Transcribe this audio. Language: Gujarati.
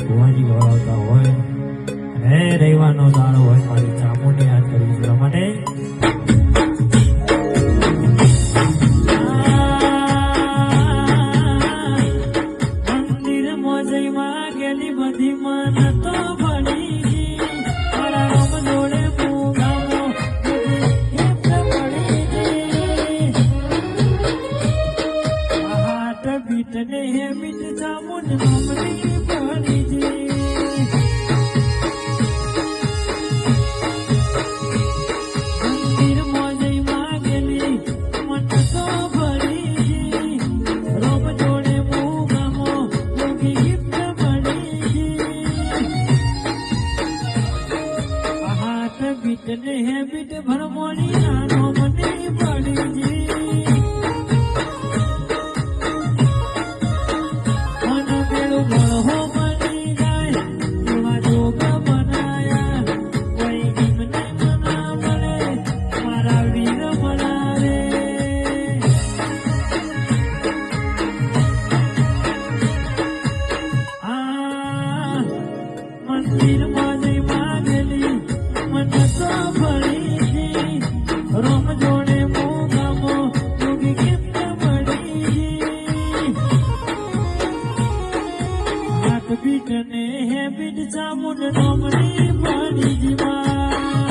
ભુવાજી ગવડાવતા હોય અને રવિવારનો દાડો હોય મારી ચામુંડને યાદ કરવી છે માટે મંદિરમાં જઈ માગેલી બધી મન તો ભણી મારા રોમ જોડે પૂગામો હાટ બીટ ને હે બીટ ચામુંડ મમની ભણી બીટને હે બીટ ભરમોણી નાનો મને પડી મન બેડું ગળહો બની જાય એવા જોગ બનાયા કોઈ ગીમને મના મળે મારા વીર મળા રે આ મંદિરમાં જઈ માગેલી મન તો ભણી રોમ જોડે મોગામો યોગી ગિફ્ટ મળી હાથ બીટ ને હે બીટ ચામુંડ નોમની ભણી જીવા